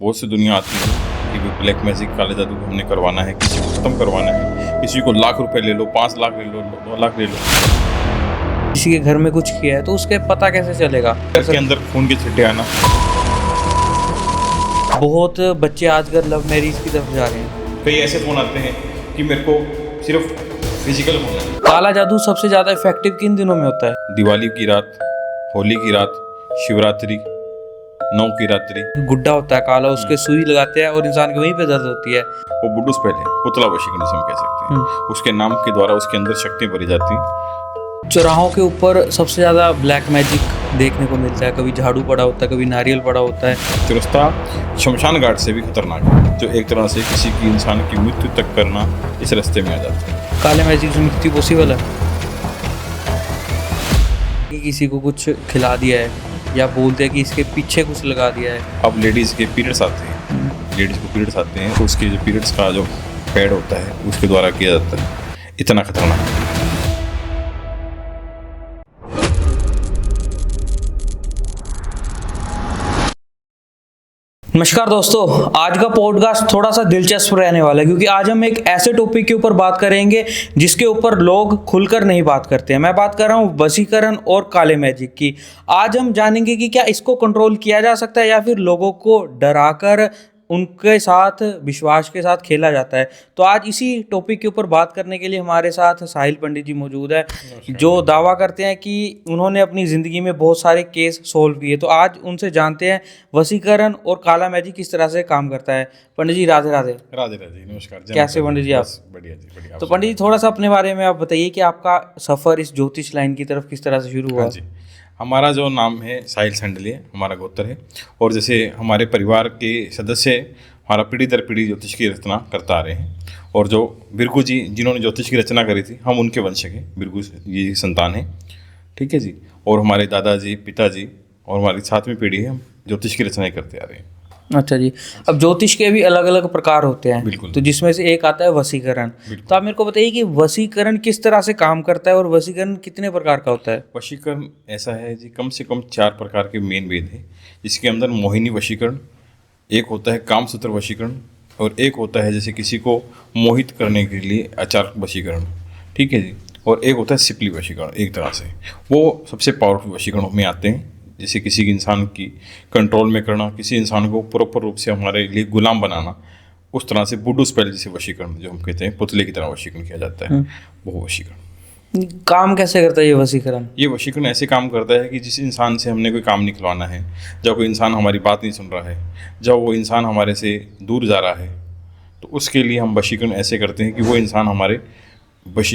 बहुत सी दुनिया आती है कि भाई ब्लैक मैजिक काले जादू को हमने करवाना है, किसी को ख़त्म करवाना है, किसी को लाख रुपए ले लो, 5 लाख ले लो, 2 लाख ले लो। किसी के घर में कुछ किया है तो उसके पता कैसे चलेगा? घर के अंदर खून के छिट्टे आना। बहुत बच्चे आजकल लव मैरिज की तरफ जा रहे हैं। कई ऐसे फ़ोन आते हैं कि मेरे को सिर्फ फिजिकल होना है। काला जादू सबसे ज़्यादा इफेक्टिव किन दिनों में होता है? दिवाली की रात, होली की रात, शिवरात्रि, 9 की रात्रि। गुड्डा होता है काला, उसके सुई लगाते हैं और इंसान की वहीं पे दर्द होती है। वो बुड्ढूस पहले पुतला वशीकरण जिसे हम कह सकते हैं, उसके नाम के द्वारा उसके अंदर शक्ति भरी जाती है। चौराहों के ऊपर सबसे ज़्यादा ब्लैक मैजिक देखने को मिलता है। कभी झाड़ू पड़ा होता है, कभी नारियल पड़ा होता है। चुरस्ता शमशान घाट से भी खतरनाक है, जो एक तरह से किसी की इंसान की मृत्यु तक करना इस रास्ते में आ जाता है। काले मैजिक से मृत्यु पॉसिबल है कि किसी को कुछ खिला दिया है या बोलते हैं कि इसके पीछे कुछ लगा दिया है। अब लेडीज़ के पीरियड्स आते हैं, लेडीज़ को पीरियड्स आते हैं तो उसके जो पीरियड्स का जो पैड होता है उसके द्वारा किया जाता है। इतना खतरनाक है। नमस्कार दोस्तों, आज का पॉडकास्ट थोड़ा सा दिलचस्प रहने वाला है क्योंकि आज हम एक ऐसे टॉपिक के ऊपर बात करेंगे जिसके ऊपर लोग खुलकर नहीं बात करते हैं। मैं बात कर रहा हूँ वशीकरण और काले मैजिक की। आज हम जानेंगे कि क्या इसको कंट्रोल किया जा सकता है या फिर लोगों को डराकर उनके साथ विश्वास के साथ खेला जाता है। तो आज इसी टॉपिक के ऊपर बात करने के लिए हमारे साथ साहिल पंडित जी मौजूद है, जो दावा करते हैं कि उन्होंने अपनी ज़िंदगी में बहुत सारे केस सोल्व किए। तो आज उनसे जानते हैं वशीकरण और काला मैजिक किस तरह से काम करता है। पंडित जी राधे राधे। राधे राधे, नमस्कार। कैसे पंडित जी आप? बढ़िया जी, बढ़िया। तो पंडित जी थोड़ा सा अपने बारे में आप बताइए कि आपका सफ़र इस ज्योतिष लाइन की तरफ किस तरह से शुरू हुआ? हाँ जी, हमारा जो नाम है साहिल संडलिया, हमारा गोत्र है। और जैसे हमारे परिवार के सदस्य हमारा पीढ़ी दर पीढ़ी ज्योतिष की रचना करता आ रहे हैं। और जो बिरगू जी जिन्होंने ज्योतिष की रचना करी थी, हम उनके वंश के बिरगू जी संतान हैं। ठीक है जी। और हमारे दादाजी, पिताजी और हमारी 7वीं पीढ़ी है, हम ज्योतिष की रचना करते आ रहे हैं। अच्छा जी। अब ज्योतिष के भी अलग अलग प्रकार होते हैं। बिल्कुल। तो जिसमें से एक आता है वशीकरण। तो आप मेरे को बताइए कि वशीकरण किस तरह से काम करता है और वशीकरण कितने प्रकार का होता है? वशीकरण ऐसा है जी, कम से कम 4 प्रकार के मेन वेद है, जिसके अंदर मोहिनी वशीकरण, एक होता है कामसूत्र वशीकरण, और एक होता है जैसे किसी को मोहित करने के लिए आचार वशीकरण। ठीक है जी। और एक होता है सिपली वशीकरण। एक तरह से वो सबसे पावरफुल वशीकरण में आते हैं, जैसे किसी इंसान की कंट्रोल में करना, किसी इंसान को प्रॉपर रूप से हमारे लिए गुलाम बनाना। उस तरह से बुड्ढू स्पेल जैसे वशीकरण, जो हम कहते हैं पुतले की तरह वशीकरण किया जाता है, वो वशीकरण। काम कैसे करता है ये वशीकरण? ये वशीकरण ऐसे काम करता है कि जिस इंसान से हमने कोई काम निकलवाना है, जब कोई इंसान हमारी बात नहीं सुन रहा है, जब वो इंसान हमारे से दूर जा रहा है, तो उसके लिए हम वशीकरण ऐसे करते हैं कि वो इंसान हमारे वश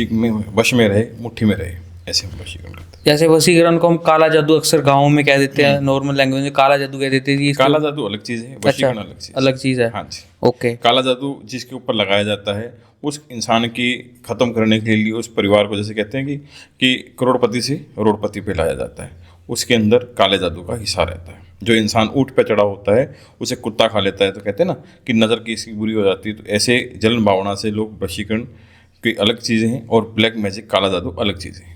में रहे, मुट्ठी में रहे। ऐसे हम वशीकरण करते हैं। जैसे वशीकरण को हम काला जादू अक्सर गाँव में कह देते हैं, नॉर्मल लैंग्वेज में काला जादू कह देते हैं। काला जादू अलग चीज़ है, वशीकरण अलग चीज़ है। हाँ जी। ओके। काला जादू जिसके ऊपर लगाया जाता है, उस इंसान की ख़त्म करने के लिए उस परिवार को, जैसे कहते हैं कि करोड़पति से रोड़पति पे लाया जाता है, उसके अंदर काले जादू का हिस्सा रहता है। जो इंसान ऊँट पे चढ़ा होता है उसे कुत्ता खा लेता है, तो कहते हैं ना कि नज़र की इसकी बुरी हो जाती है। तो ऐसे जलन भावना से लोग वशीकरण की अलग चीज़ें हैं और ब्लैक मैजिक काला जादू अलग चीज़ें हैं।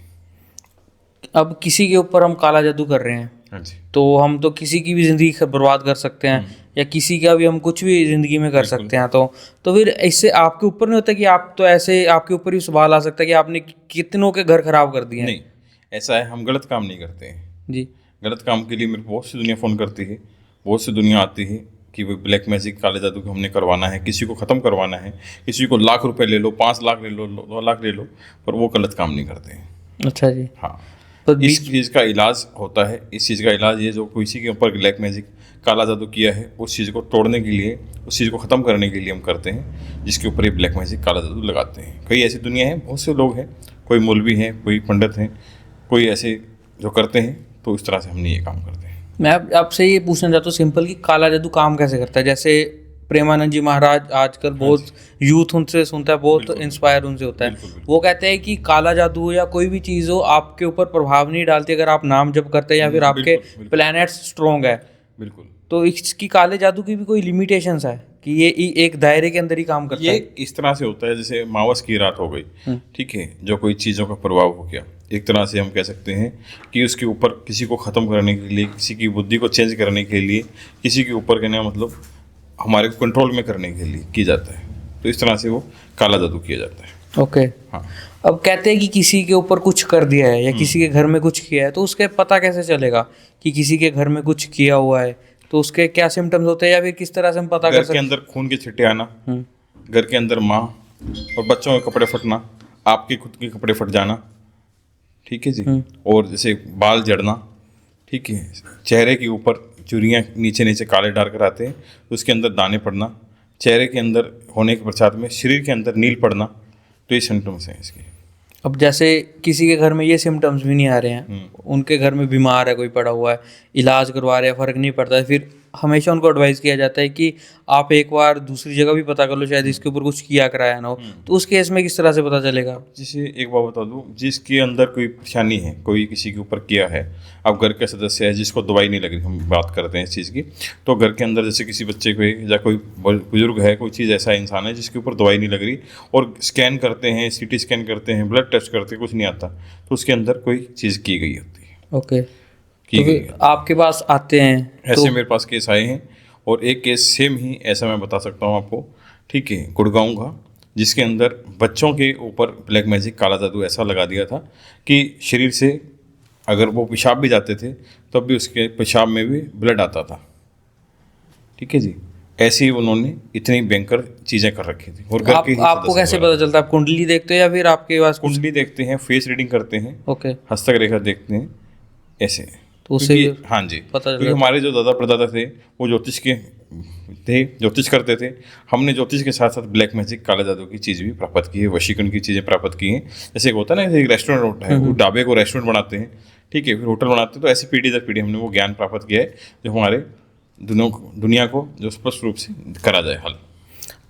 अब किसी के ऊपर हम काला जादू कर रहे हैं, हाँ जी, तो हम तो किसी की भी ज़िंदगी बर्बाद कर सकते हैं या किसी का भी हम कुछ भी ज़िंदगी में कर सकते हैं। तो फिर इससे आपके ऊपर नहीं होता कि आप तो ऐसे आपके ऊपर ही सवाल आ सकता है कि आपने कितनों के घर खराब कर दिए? नहीं, ऐसा है, हम गलत काम नहीं करते हैं जी। गलत काम के लिए मेरे को बहुत सी दुनिया फ़ोन करती है, बहुत सी दुनिया आती है कि भाई ब्लैक मैजिक काले जादू को हमने करवाना है, किसी को ख़त्म करवाना है, किसी को लाख रुपए ले लो, 5 लाख ले लो, 2 लाख ले लो, पर वो गलत काम नहीं करते हैं। अच्छा जी। हाँ, तो इस चीज़ का इलाज होता है। इस चीज़ का इलाज ये, जो किसी के ऊपर ब्लैक मैजिक काला जादू किया है, उस चीज़ को तोड़ने के लिए, उस चीज़ को ख़त्म करने के लिए हम करते हैं, जिसके ऊपर ये ब्लैक मैजिक काला जादू लगाते हैं। कई ऐसी दुनिया है, बहुत से लोग हैं, कोई मौलवी हैं, कोई पंडित हैं, कोई ऐसे जो करते हैं। तो इस तरह से हमने ये काम करते हैं। मैं आपसे ये पूछना चाहता हूँ सिंपल कि काला जादू काम कैसे करता है? जैसे प्रेमानंद जी महाराज आजकल बहुत यूथ उनसे सुनता है, बहुत इंस्पायर उनसे होता है। वो कहते हैं कि काला जादू या कोई भी चीज़ हो आपके ऊपर प्रभाव नहीं डालती अगर आप नाम जप करते हैं या फिर आपके प्लैनेट्स स्ट्रॉन्ग है। बिल्कुल। तो इसकी काले जादू की भी कोई लिमिटेशंस है कि ये एक दायरे के अंदर ही काम करता है? ये इस तरह से होता है जैसे मावस की रात हो गई, ठीक है, जो कोई चीज़ों का प्रभाव हो गया, एक तरह से हम कह सकते हैं कि उसके ऊपर किसी को ख़त्म करने के लिए, किसी की बुद्धि को चेंज करने के लिए, किसी के ऊपर कहने का मतलब हमारे को कंट्रोल में करने के लिए किया जाता है। तो इस तरह से वो काला जादू किया जाता है। ओके। हाँ। अब कहते हैं कि किसी के ऊपर कुछ कर दिया है या किसी के घर में कुछ किया है, तो उसके पता कैसे चलेगा कि किसी के घर में कुछ किया हुआ है? तो उसके क्या सिम्टम्स होते हैं या फिर किस तरह से हम पता कर घर के सकते अंदर खून के छिट्टे आना, हैं? घर के अंदर माँ और बच्चों के कपड़े फटना, आपके खुद के कपड़े फट जाना, ठीक है जी। और जैसे बाल झड़ना, ठीक है, चेहरे के ऊपर चुरियाँ नीचे नीचे काले डार्क आते हैं, उसके अंदर दाने पड़ना, चेहरे के अंदर होने के पश्चात में शरीर के अंदर नील पड़ना, तो ये सिम्टम्स हैं इसके। अब जैसे किसी के घर में ये सिम्टम्स भी नहीं आ रहे हैं, उनके घर में बीमार है, कोई पड़ा हुआ है, इलाज करवा रहे हैं, फ़र्क नहीं पड़ता है, फिर हमेशा उनको एडवाइस किया जाता है कि आप एक बार दूसरी जगह भी पता कर लो, शायद इसके ऊपर कुछ किया कराया ना हो। तो उस केस में किस तरह से पता चलेगा? जैसे एक बात बता दूं, जिसके अंदर कोई परेशानी है, कोई किसी के ऊपर किया है, अब घर का सदस्य है जिसको दवाई नहीं लग रही, हम बात करते हैं इस चीज़ की, तो घर के अंदर जैसे किसी बच्चे को या कोई बुजुर्ग है, कोई चीज़ ऐसा इंसान है जिसके ऊपर दवाई नहीं लग रही, और स्कैन करते हैं, सीटी स्कैन करते हैं, ब्लड टेस्ट करते हैं, कुछ नहीं आता, तो उसके अंदर कोई चीज़ की गई होती है। ओके। की तो गई फिर आपके पास आते हैं ऐसे तो मेरे पास केस आए हैं, और एक केस सेम ही ऐसा मैं बता सकता हूँ आपको, ठीक है, गुड़गांव का, जिसके अंदर बच्चों के ऊपर ब्लैक मैजिक काला जादू ऐसा लगा दिया था कि शरीर से अगर वो पेशाब भी जाते थे तब भी उसके पेशाब में भी ब्लड आता था, ठीक है जी। ऐसे ही उन्होंने इतनी भयंकर चीज़ें कर रखी थी। और घर के ही आपको कैसे पता चलता है? आप कुंडली देखते हो या फिर आपके पास कुछ? कुंडली देखते हैं, फेस रीडिंग करते हैं, ओके। हस्तक रेखा देखते हैं, ऐसे। तो उससे क्योंकि हाँ जी, पता चल क्योंकि जाता हमारे जो दादा परदादा थे वो ज्योतिष के थे, ज्योतिष करते थे। हमने ज्योतिष के साथ साथ ब्लैक मैजिक काला जादू की चीज़ भी प्राप्त की है, वशीकरण की चीज़ें प्राप्त की हैं। जैसे एक होता है ना, एक रेस्टोरेंट होता है, वो ढाबे को रेस्टोरेंट बनाते हैं, ठीक है, फिर होटल बनाते हैं, तो ऐसी पीढ़ी दर पीढ़ी हमने वो ज्ञान प्राप्त किया है जो हमारे दुनिया को जो स्पष्ट रूप से करा जाए हल।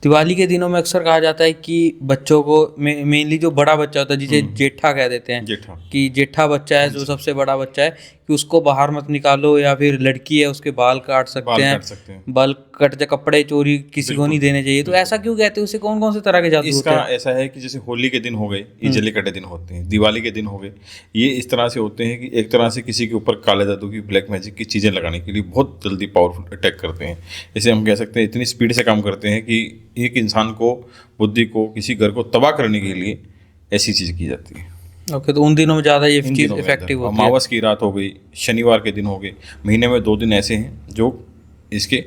दिवाली के दिनों में अक्सर कहा जाता है कि बच्चों को मेनली जो बड़ा बच्चा होता है जिसे जेठा कह देते हैं, जेठा। कि जेठा बच्चा है जो सबसे बड़ा बच्चा है, कि उसको बाहर मत निकालो, या फिर लड़की है उसके बाल काट सकते हैं, बाल कट जा, कपड़े चोरी किसी को नहीं देने चाहिए। तो ऐसा क्यों कहते हैं? उससे कौन कौन से तरह के जादू होते इसका हैं? ऐसा है कि जैसे होली के दिन हो गए, ये जल्लीकट्टे दिन होते हैं, दिवाली के दिन हो गए, ये इस तरह से होते हैं कि एक तरह से किसी के ऊपर काले जादू की, ब्लैक मैजिक की चीज़ें लगाने के लिए बहुत जल्दी पावरफुल अटैक करते हैं। इसे हम कह सकते हैं इतनी स्पीड से काम करते हैं कि एक इंसान को, बुद्धि को, किसी घर को तबाह करने के लिए ऐसी चीज़ की जाती है। ओके। तो उन दिनों में ज़्यादा ये इन चीज़ दिनों में इफेक्टिव होती है। अमावस की रात हो गई, शनिवार के दिन हो गए, महीने में 2 दिन ऐसे हैं जो इसके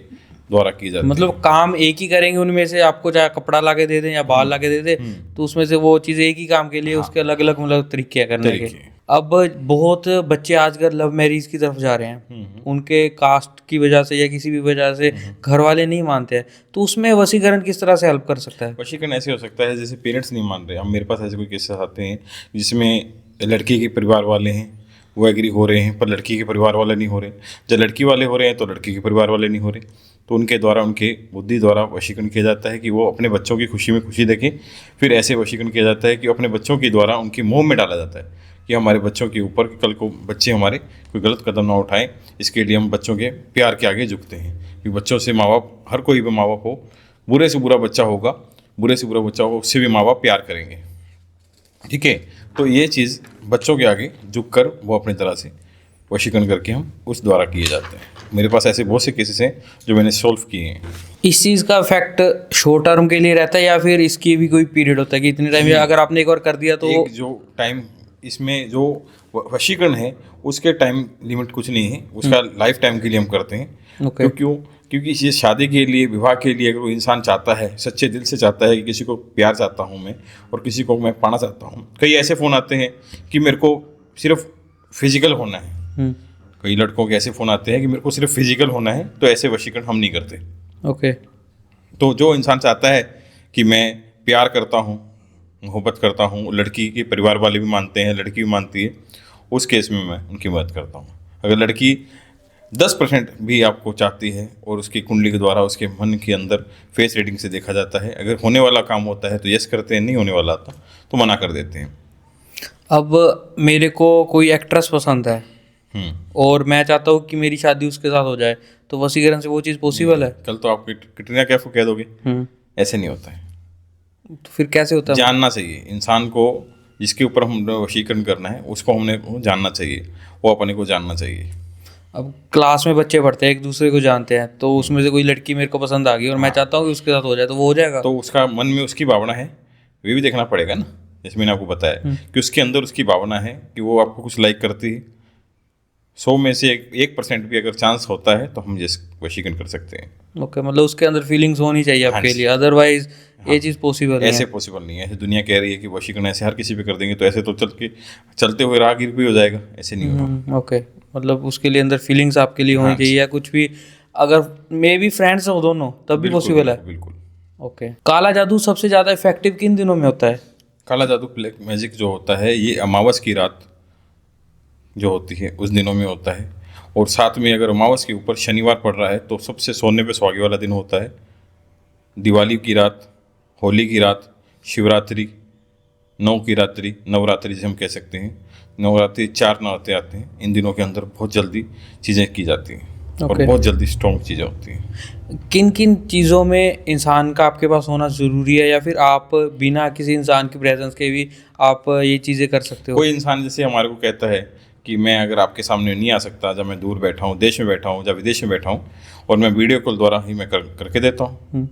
द्वारा की जाती है। मतलब काम एक ही करेंगे, उनमें से आपको चाहे कपड़ा ला के दे दें या बाल ला के दे दें, तो उसमें से वो चीज़ एक ही काम के लिए, उसके अलग अलग मतलब तरीके हैं करने के। अब बहुत बच्चे आजकल लव मैरिज की तरफ जा रहे हैं, उनके कास्ट की वजह से या किसी भी वजह से घर वाले नहीं मानते हैं, तो उसमें वशीकरण किस तरह से हेल्प कर सकता है? वशीकरण ऐसे हो सकता है जैसे पेरेंट्स नहीं मान रहे। अब मेरे पास ऐसे कोई केसेस आते हैं जिसमें लड़की के परिवार वाले हैं, वो एग्री हो रहे हैं, पर लड़की के परिवार वाले नहीं हो रहे। जब लड़की वाले हो रहे हैं तो लड़की के परिवार वाले नहीं हो रहे, तो उनके द्वारा, उनके बुद्धि द्वारा वशीकरण किया जाता है कि वो अपने बच्चों की खुशी में खुशी देखें। फिर ऐसे वशीकरण किया जाता है कि अपने बच्चों के द्वारा उनके मोह में डाला जाता है कि हमारे बच्चों के ऊपर कल को बच्चे हमारे कोई गलत कदम ना उठाएं, इसके लिए हम बच्चों के प्यार के आगे झुकते हैं। कि बच्चों से माँ बाप, हर कोई भी माँ बाप हो, बुरे से बुरा बच्चा होगा, बुरे से बुरा बच्चा होगा, उससे भी माँ बाप प्यार करेंगे, ठीक है। तो ये चीज़ बच्चों के आगे झुक कर वो अपनी तरह से वशीकरण करके हम उस द्वारा किए जाते हैं। मेरे पास ऐसे बहुत से केसेस हैं जो मैंने सॉल्व किए हैं। इस चीज़ का इफेक्ट शॉर्ट टर्म के लिए रहता है या फिर इसकी भी कोई पीरियड होता है कि इतने टाइम अगर आपने एक बार कर दिया तो? एक जो टाइम इसमें जो वशीकरण है उसके टाइम लिमिट कुछ नहीं है, उसका लाइफ टाइम के लिए हम करते हैं। ओके। क्योंकि ये शादी के लिए, विवाह के लिए अगर कोई इंसान चाहता है, सच्चे दिल से चाहता है कि किसी को प्यार चाहता हूँ मैं और किसी को मैं पाना चाहता हूँ। कई ऐसे फ़ोन आते हैं कि मेरे को सिर्फ फिजिकल होना है, कई लड़कों के ऐसे फ़ोन आते हैं कि मेरे को सिर्फ फिजिकल होना है, तो ऐसे वशीकरण हम नहीं करते। ओके। तो जो इंसान चाहता है कि मैं प्यार करता हूँ, मोहब्बत करता हूँ, लड़की के परिवार वाले भी मानते हैं, लड़की भी मानती है, उस केस में मैं उनकी मदद करता हूँ। अगर लड़की 10% भी आपको चाहती है और उसकी कुंडली के द्वारा उसके मन के अंदर फेस रीडिंग से देखा जाता है, अगर होने वाला काम होता है तो यस करते हैं, नहीं होने वाला आता तो मना कर देते हैं। अब मेरे को कोई एक्ट्रेस पसंद है और मैं चाहता हूँ कि मेरी शादी उसके साथ हो जाए, तो वशीकरण से वो चीज़ पॉसिबल है? कल तो आप कटरीना कैफ को कह दोगे, ऐसे नहीं होता है। तो फिर कैसे होता है? जानना चाहिए इंसान को, जिसके ऊपर हम वशीकरण करना है उसको हमने जानना चाहिए, वो अपने को जानना चाहिए। अब क्लास में बच्चे पढ़ते हैं, एक दूसरे को जानते हैं, तो उसमें से कोई लड़की मेरे को पसंद आ गई और मैं चाहता हूँ कि उसके साथ हो जाए, तो वो हो जाएगा? तो उसका मन में उसकी भावना है, ये भी देखना पड़ेगा ना। जैसे मैंने आपको बताया कि उसके अंदर उसकी भावना है कि वो आपको कुछ लाइक करती है, 100 में से 1% भी अगर चांस होता है तो हम जैसे वशीकरण कर सकते हैं। ओके, मतलब उसके अंदर फीलिंग्स होनी चाहिए हाँ आपके जी। लिए, अदरवाइज ये चीज़ पॉसिबल नहीं ऐसे है। पॉसिबल नहीं है। ऐसे दुनिया कह रही है कि वशीकरण ऐसे हर किसी पे कर देंगे, तो ऐसे तो चलते हुए राहगीर भी हो जाएगा, ऐसे नहीं होगा। ओके, मतलब उसके लिए अंदर फीलिंग्स आपके लिए होनी हाँ जी। चाहिए, या कुछ भी, अगर मे बी फ्रेंड्स हो दोनों तब भी बिल्कुल, पॉसिबल है। बिल्कुल। ओके, काला जादू सबसे ज़्यादा इफेक्टिव किन दिनों में होता है? काला जादू ब्लैक मैजिक जो होता है ये अमावस की रात जो होती है उस दिनों में होता है, और साथ में अगर अमावस के ऊपर शनिवार पड़ रहा है तो सबसे सोने पे सुहागे वाला दिन होता है। दिवाली की रात, होली की रात, शिवरात्रि, नौ की रात्रि, नवरात्रि जिसे हम कह सकते हैं, नवरात्रि 4 नवरात्रि आते हैं, इन दिनों के अंदर बहुत जल्दी चीज़ें की जाती हैं और Okay. बहुत जल्दी स्ट्रॉन्ग चीज़ें होती हैं। किन किन चीज़ों में इंसान का आपके पास होना ज़रूरी है, या फिर आप बिना किसी इंसान की प्रेजेंस के भी आप ये चीज़ें कर सकते हो? कोई इंसान जैसे हमारे को कहता है कि मैं अगर आपके सामने नहीं आ सकता, जब मैं दूर बैठा हूँ, देश में बैठा हूँ या विदेश में बैठा हूँ, और मैं वीडियो कॉल द्वारा ही मैं करके देता हूँ।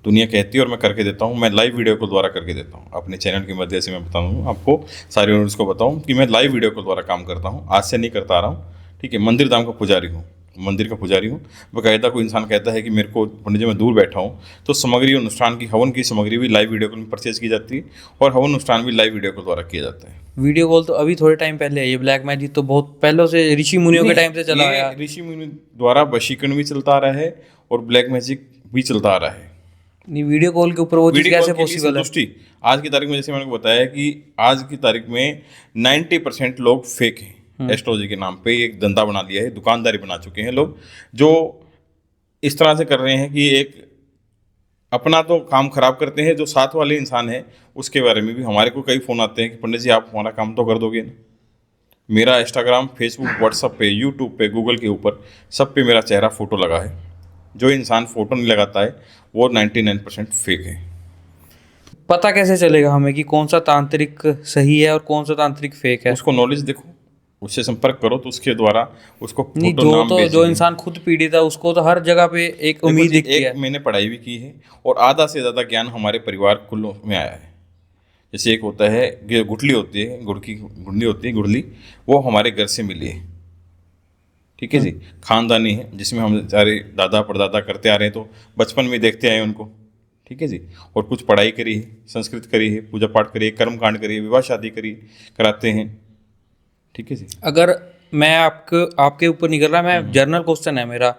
दुनिया कहती है और मैं करके देता हूँ। मैं लाइव वीडियो कॉल द्वारा करके देता हूँ। अपने चैनल की मदद से मैं बताऊँ आपको, सारे ऑडियंस को बताऊँ कि मैं लाइव वीडियो कॉल द्वारा काम करता हूँ, आज से नहीं करता आ रहा हूँ। ठीक है, मंदिर धाम का पुजारी हूँ, मंदिर का पुजारी हूँ। बाकायदा कोई इंसान कहता है कि मेरे को पंडित जी मैं दूर बैठा हूँ, तो सामग्री अनुष्ठान की, हवन की सामग्री भी लाइव वीडियो कॉल में परचेज की जाती है, और हवन अनुष्ठान भी लाइव वीडियो कॉल द्वारा किया जाता है। वीडियो कॉल तो अभी थोड़े टाइम पहले है, ये ब्लैक मैजिक तो बहुत पहले से ऋषि मुनियों के टाइम से चला ये आया। ऋषि मुनि द्वारा वशीकरण भी चलता आ रहा है और ब्लैक मैजिक भी चलता आ रहा है। नहीं, वीडियो कॉल के ऊपर वो चीज़ वीडियो कैसे कॉल के लिए पॉसिबल है? संतुष्टि आज की तारीख में, जैसे मैंने आपको बताया कि आज की तारीख में 90% लोग फेक हैं। एस्ट्रोलॉजी के नाम पे एक धंधा बना लिया है, दुकानदारी बना चुके हैं लोग, जो इस तरह से कर रहे हैं कि एक अपना तो काम खराब करते हैं, जो साथ वाले इंसान है उसके बारे में भी हमारे को कई फ़ोन आते हैं कि पंडित जी आप हमारा काम तो कर दोगे ना। मेरा इंस्टाग्राम, फेसबुक, व्हाट्सअप पे, यूट्यूब पे, गूगल के ऊपर सब पे मेरा चेहरा फ़ोटो लगा है। जो इंसान फ़ोटो नहीं लगाता है वो 99% फेक है। पता कैसे चलेगा हमें कि कौन सा तांत्रिक सही है और कौन सा तांत्रिक फेक है? उसको नॉलेज देखो, उससे संपर्क करो, तो उसके द्वारा उसको नहीं, फोटो नाम जो भेजिए। इंसान खुद पीड़ित है उसको तो हर जगह पे एक देखो उम्मीद जी, दिखती एक है। मैंने पढ़ाई भी की है और आधा से ज़्यादा ज्ञान हमारे परिवार कुल्लों में आया है। जैसे एक होता है गुठली होती है, गुड़ की गुंडी होती है, गुड़ली, वो हमारे घर से मिली है। ठीक है जी, खानदानी है, जिसमें हम सारे दादा परदादा करते आ रहे हैं, तो बचपन में देखते आए उनको। ठीक है जी, और कुछ पढ़ाई करी है, संस्कृत करी है, पूजा पाठ करी है, कर्म कांड करी है, विवाह शादी करी कराते हैं। ठीक है जी। अगर मैं आपके ऊपर नहीं कर रहा, मैं जनरल क्वेश्चन है मेरा,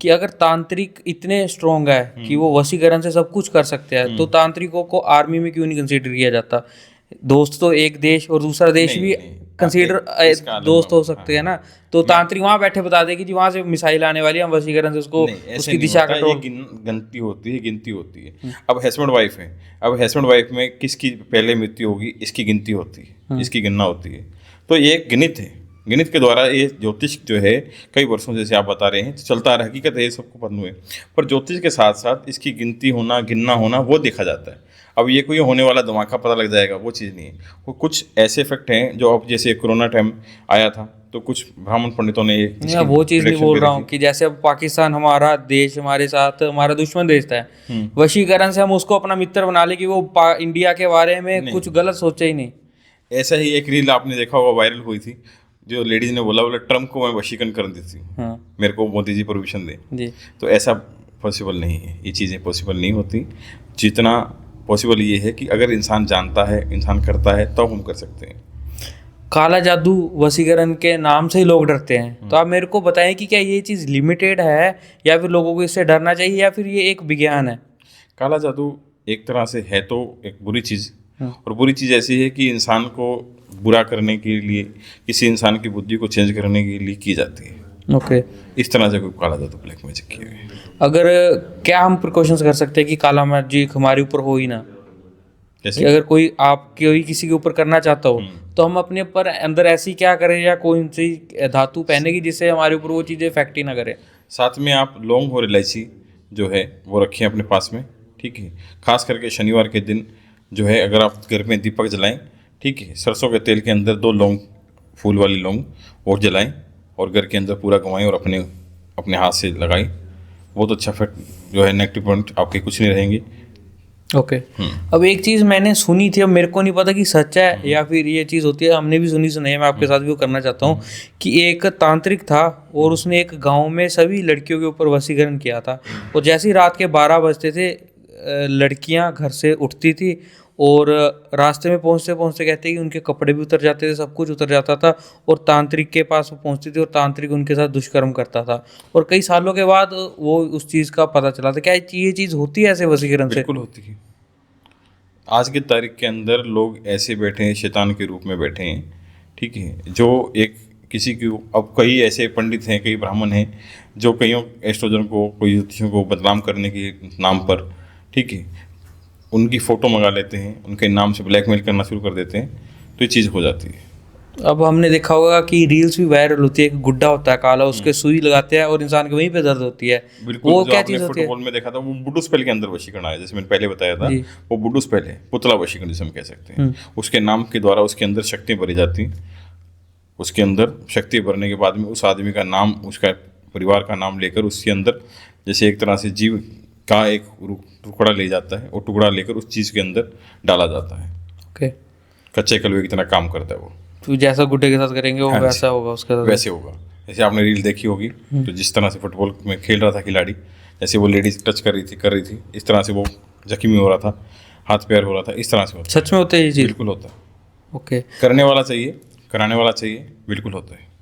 कि अगर तांत्रिक इतने स्ट्रांग है कि वो वशीकरण से सब कुछ कर सकते हैं, तो तांत्रिकों को आर्मी में क्यों नहीं कंसीडर किया जाता? दोस्त तो एक देश और दूसरा देश नहीं, भी नहीं, कंसीडर इसका अलग दोस्त हो मामला, सकते हैं ना। तो तांत्रिक वहां बैठे बता दे कि जी वहां से मिसाइल आने वाली है, हम वशीकरण से उसको नहीं, ऐसे उसकी नहीं दिशा होता, ये कंट्रोल। गिनती होती है, गिनती होती है। अब हस्बैंड वाइफ है, अब हस्बैंड वाइफ में किसकी पहले मृत्यु होगी इसकी गिनती होती है, इसकी गणना होती है। तो ये एक गणित है, गणित के द्वारा ये ज्योतिष जो है कई वर्षों जैसे आप बता रहे हैं चलता आ रहा है, हकीकत है, ये सबको पता है। पर ज्योतिष के साथ साथ इसकी गिनती होना, गिनना होना, वो देखा जाता है। अब ये कोई होने वाला धमाका पता लग जाएगा, वो चीज़ नहीं है। वो कुछ ऐसे इफेक्ट हैं जो अब जैसे कोरोना टाइम आया था, तो कुछ ब्राह्मण पंडितों ने नहीं, मैं वो चीज़ नहीं बोल रहा हूँ कि जैसे अब पाकिस्तान हमारा देश, हमारे साथ हमारा दुश्मन देश है, वशीकरण से हम उसको अपना मित्र बना ले कि वो इंडिया के बारे में कुछ गलत सोचे ही नहीं। ऐसा ही एक रील आपने देखा होगा, वायरल हुई थी, जो लेडीज ने बोला ट्रम्प को मैं वशीकरण कर देती हूँ, हाँ मेरे को मोदी जी परमिशन दे। जी। तो ऐसा पॉसिबल नहीं है, ये चीज़ें पॉसिबल नहीं होती। जितना पॉसिबल ये है कि अगर इंसान जानता है, इंसान करता है, तब हम कर सकते हैं। काला जादू वशीकरण के नाम से ही लोग डरते हैं, तो आप मेरे को बताएं कि क्या ये चीज़ लिमिटेड है, या फिर लोगों को इससे डरना चाहिए, या फिर ये एक विज्ञान है? काला जादू एक तरह से है तो एक बुरी चीज़, और बुरी चीज़ ऐसी है कि इंसान को बुरा करने के लिए, किसी इंसान की बुद्धि को चेंज करने के लिए की जाती है। ओके। इस तरह से कोई काला जादू, ब्लैक मैजिक किए हुए। अगर क्या हम प्रिकॉशंस कर सकते हैं कि काला मैजिक हमारे ऊपर हो ही ना? जैसे कि अगर कोई किसी के ऊपर करना चाहता हो, तो हम अपने ऊपर अंदर ऐसी क्या करें, या कोई सी धातु पहने की जिससे हमारे ऊपर वो चीज़ें इफेक्ट ही ना करे? साथ में आप लौंग और इलायची जो है वो रखें अपने पास में। ठीक है, खास करके शनिवार के दिन जो है, अगर आप घर में दीपक जलाएं, ठीक है, सरसों के तेल के अंदर 2 लौंग, फूल वाली लौंग और जलाएं, और घर के अंदर पूरा घुमाएं और अपने अपने हाथ से लगाएं। बहुत अच्छा इफेक्ट जो है, नेगेटिव पॉइंट आपके कुछ नहीं रहेंगे। ओके। अब एक चीज़ मैंने सुनी थी, अब मेरे को नहीं पता कि सच है या फिर ये चीज़ होती है, हमने भी सुनी है, मैं आपके साथ भी वो करना चाहता हूँ कि एक तांत्रिक था और उसने एक गांव में सभी लड़कियों के ऊपर वशीकरण किया था, और जैसे ही रात के 12 बजते थे लड़कियां घर से उठती थी और रास्ते में पहुंचते पहुंचते कहते हैं कि उनके कपड़े भी उतर जाते थे, सब कुछ उतर जाता था, और तांत्रिक के पास वो पहुंचती थी और तांत्रिक उनके साथ दुष्कर्म करता था, और कई सालों के बाद वो उस चीज़ का पता चला था। क्या ये चीज़ होती है ऐसे वशीकरण से? बिल्कुल होती है। आज की तारीख के अंदर लोग ऐसे बैठे हैं, शैतान के रूप में बैठे हैं, ठीक है, जो एक किसी की, अब कई ऐसे पंडित हैं, कई ब्राह्मण हैं जो कईयों एस्ट्रोजन को, कोई ज्योतिषियों को बदनाम करने के नाम पर, ठीक है, उनकी फ़ोटो मंगा लेते हैं, उनके नाम से ब्लैकमेल करना शुरू कर देते हैं, तो ये चीज़ हो जाती है। अब हमने देखा होगा कि रील्स भी वायरल होती है, एक गुड्डा होता है काला, उसके सुई लगाते हैं और इंसान के वहीं पे दर्द होती है। बिल्कुल, वो जो क्या आपने चीज़ होती है? फुटबॉल में देखा था, वो बुडू स्पेल के अंदर वशीकरण आया, जैसे मैंने पहले बताया था, जी। वो बुडू स्पेल है, पुतला वशीकरण जिसे हम कह सकते हैं। उसके नाम के द्वारा उसके अंदर शक्ति भरी जाती हैं। उसके अंदर शक्ति भरने के बाद में उस आदमी का नाम, उसका परिवार का नाम लेकर उसके अंदर जैसे एक तरह से जीव का एक टुकड़ा ले जाता है, और टुकड़ा लेकर उस चीज़ के अंदर डाला जाता है। ओके। कच्चे कलवे की तरह काम करता है वो। तो जैसा गुड्डे के साथ करेंगे वो हाँ जी। वैसा होगा उसके साथ। वैसे होगा, जैसे आपने रील देखी होगी, तो जिस तरह से फुटबॉल में खेल रहा था खिलाड़ी, जैसे वो लेडीज टच कर रही थी, इस तरह से वो जख्मी हो रहा था, हाथ पैर हो रहा था, इस तरह से होता सच में होता है ये है। चीज़? बिल्कुल होता है। ओके। करने वाला चाहिए, कराने वाला चाहिए, बिल्कुल होता है।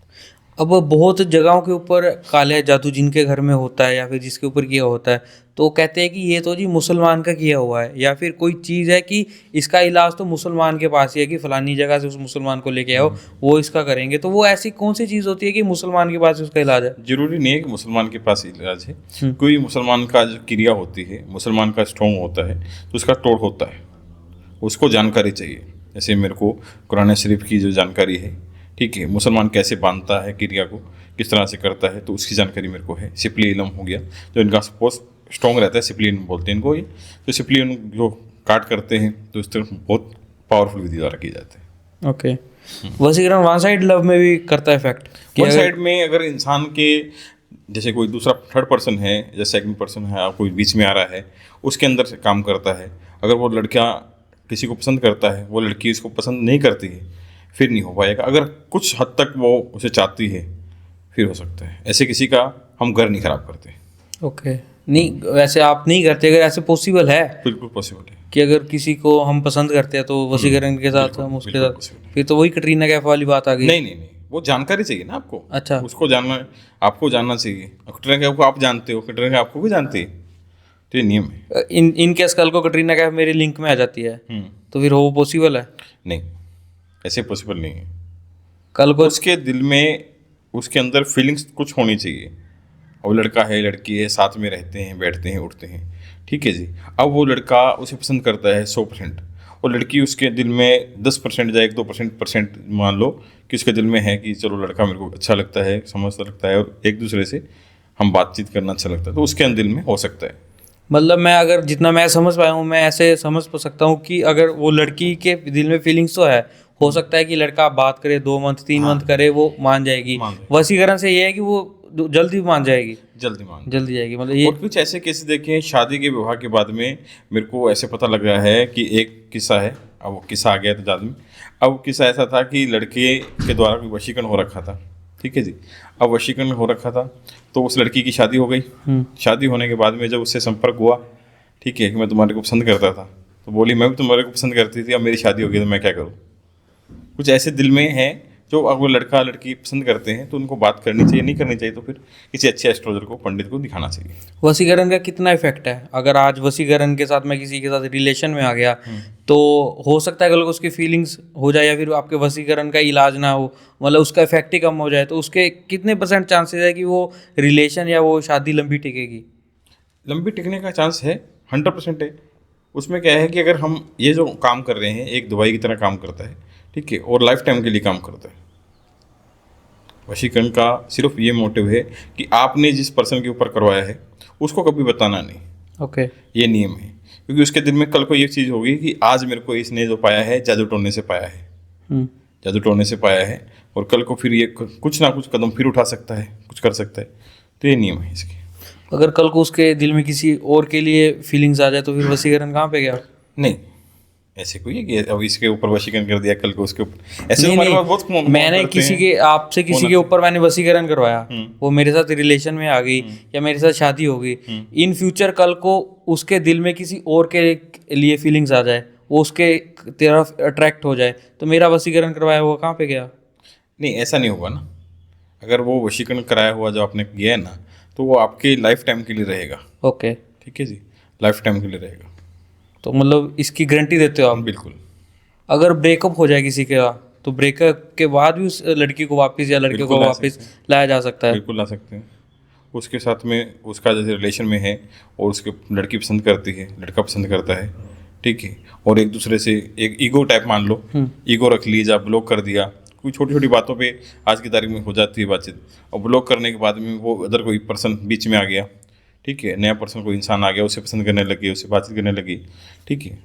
अब बहुत जगहों के ऊपर काले जादू जिनके घर में होता है या फिर जिसके ऊपर किया होता है, तो कहते हैं कि ये तो जी मुसलमान का किया हुआ है, या फिर कोई चीज़ है कि इसका इलाज तो मुसलमान के पास ही है, कि फलानी जगह से उस मुसलमान को लेके आओ, वो इसका करेंगे। तो वो ऐसी कौन सी चीज़ होती है कि मुसलमान के पास उसका इलाज है? जरूरी नहीं है कि मुसलमान के पास इलाज है। कोई मुसलमान का जो क्रिया होती है, मुसलमान का स्ट्रॉन्ग होता है, तो उसका तोड़ होता है, उसको जानकारी चाहिए। जैसे मेरे को कुरान शरीफ की जो जानकारी है, ठीक है, मुसलमान कैसे बांधता है क्रिया को, किस तरह से करता है, तो उसकी जानकारी मेरे को है। सिपली इलम हो गया, जो इनका सपोज स्ट्रॉन्ग रहता है, सिपलियन बोलते हैं इनको, ये तो सिपलियन जो काट करते हैं, तो इस तरह बहुत पावरफुल विधि द्वारा की जाते हैं। ओके। वसीकरण वन साइड लव में भी करता है इफेक्ट? वन साइड में अगर इंसान के जैसे कोई दूसरा थर्ड पर्सन है या सेकंड पर्सन है, कोई बीच में आ रहा है, उसके अंदर से काम करता है। अगर वो लड़का किसी को पसंद करता है, वो लड़की उसको पसंद नहीं करती है, फिर नहीं हो पाएगा। अगर कुछ हद तक वो उसे चाहती है, फिर हो सकता है। ऐसे किसी का हम घर नहीं खराब करते। ओके। नहीं, वैसे आप नहीं करते, अगर ऐसे पॉसिबल है बिल्कुल पॉसिबल है। कि अगर किसी को हम पसंद करते हैं तो वशीकरण के साथ हम उसके बिल्कुल साथ, possible है। फिर तो वही कटरीना कैफ वाली बात आ गई। नहीं नहीं नहीं, वो जानकारी चाहिए ना आपको। अच्छा। उसको जानना, आपको जानना चाहिए। कटरीना कैफ को आप जानते हो, कटरीना कैफ आपको भी जानती है, तो ये नियम है। इन केस कल को कटरीना कैफ मेरे लिंक में आ जाती है, तो फिर वो पॉसिबल है? नहीं, ऐसे पॉसिबल नहीं है। कल को उसके दिल में, उसके अंदर फीलिंग्स कुछ होनी चाहिए। अब लड़का है, लड़की है, साथ में रहते हैं, बैठते हैं, उठते हैं, ठीक है जी। अब वो लड़का उसे पसंद करता है 100%, और लड़की उसके दिल में 10% या 1-2% मान लो कि उसके दिल में है कि चलो लड़का मेरे को अच्छा लगता है, समझता लगता है, और एक दूसरे से हम बातचीत करना अच्छा लगता है, तो उसके दिल में हो सकता है। मतलब मैं अगर जितना मैं समझ पाया हूँ, मैं ऐसे समझ सकता हूँ कि अगर वो लड़की के दिल में फीलिंग्स तो है, हो सकता है कि लड़का बात करे 2 मंथ 3 मंथ करे, वो मान जाएगी। मान जाएगी। वशीकरण से ये है कि वो जल्दी मान जाएगी, जल्दी मान। जल्दी जाएगी। मतलब ये और कुछ ऐसे केस देखे हैं, शादी के विवाह के बाद में मेरे को ऐसे पता लग रहा है कि एक किस्सा है, अब वो किस्सा आ गया तो ज़्यादा में। अब वो किस्सा ऐसा था कि लड़के के द्वारा कोई वशीकरण हो रखा था, ठीक है जी। अब वशीकरण हो रखा था, तो उस लड़की की शादी हो गई। शादी होने के बाद में जब उससे संपर्क हुआ, ठीक है, कि मैं तुम्हारे को पसंद करता था, तो बोली मैं भी तुम्हारे को पसंद करती थी, अब मेरी शादी हो गई तो मैं क्या करूँ। कुछ ऐसे दिल में है जो अगर लड़का लड़की पसंद करते हैं तो उनको बात करनी चाहिए, नहीं करनी चाहिए तो फिर किसी अच्छे एस्ट्रोलॉजर को, पंडित को दिखाना चाहिए। वशीकरण का कितना इफेक्ट है? अगर आज वशीकरण के साथ मैं किसी के साथ रिलेशन में आ गया, तो हो सकता है कल को उसकी फीलिंग्स हो जाए, या फिर आपके वशीकरण का इलाज ना हो, मतलब उसका इफेक्ट ही कम हो जाए, तो उसके कितने % चांसेस है कि वो रिलेशन या वो शादी लंबी टिकेगी? लंबी टिकने का चांस है, 100% है। उसमें क्या है कि अगर हम ये जो काम कर रहे हैं, एक दवाई की तरह काम करता है, ठीक है, और लाइफ टाइम के लिए काम करता है। वशीकरण का सिर्फ ये मोटिव है कि आपने जिस पर्सन के ऊपर करवाया है उसको कभी बताना नहीं। ओके। ये नियम है, क्योंकि उसके दिल में कल को ये चीज़ होगी कि आज मेरे को इसने जो पाया है जादू टोने से पाया है, जादू टोने से पाया है, और कल को फिर ये कुछ ना कुछ कदम फिर उठा सकता है, कुछ कर सकता है। तो ये नियम है इसके। अगर कल को उसके दिल में किसी और के लिए फीलिंग्स आ जाए तो फिर वशीकरण कहाँ पे गया? नहीं, ऐसे कोई है कि अब इसके ऊपर वशीकरण कर दिया, कल को उसके ऊपर, ऐसे नहीं हमारे नहीं, पास बहुत मैंने करते किसी हैं। के आपसे किसी के ऊपर मैंने वशीकरण करवाया, वो मेरे साथ रिलेशन में आ गई या मेरे साथ शादी हो गई, इन फ्यूचर कल को उसके दिल में किसी और के लिए फीलिंग्स आ जाए, वो उसके तरफ अट्रैक्ट हो जाए, तो मेरा वशीकरण करवाया हुआ कहाँ पे गया? नहीं, ऐसा नहीं होगा ना। अगर वो वशीकरण कराया हुआ जो आपने किया है ना, तो वो आपके लाइफ टाइम के लिए रहेगा। ओके, ठीक है जी, लाइफ टाइम के लिए रहेगा। तो मतलब इसकी गारंटी देते हो आप? बिल्कुल अगर ब्रेकअप हो जाए किसी का, तो ब्रेकअप के बाद भी उस लड़की को वापस या लड़के को बिल्कुल ला वापस सकते हैं। लाया जा सकता है? बिल्कुल ला सकते हैं। उसके साथ में उसका जैसे रिलेशन में है, और उसके लड़की पसंद करती है, लड़का पसंद करता है, ठीक है, और एक दूसरे से एक ईगो टाइप मान लो, ईगो रख लीजिए, आप ब्लॉक कर दिया, कोई छोटी छोटी बातों पे आज की तारीख में हो जाती है बातचीत, और ब्लॉक करने के बाद में वो अदर कोई पर्सन बीच में आ गया, ठीक है, नया पर्सन कोई इंसान आ गया, उसे पसंद करने लगी, उससे बातचीत करने लगी, ठीक है,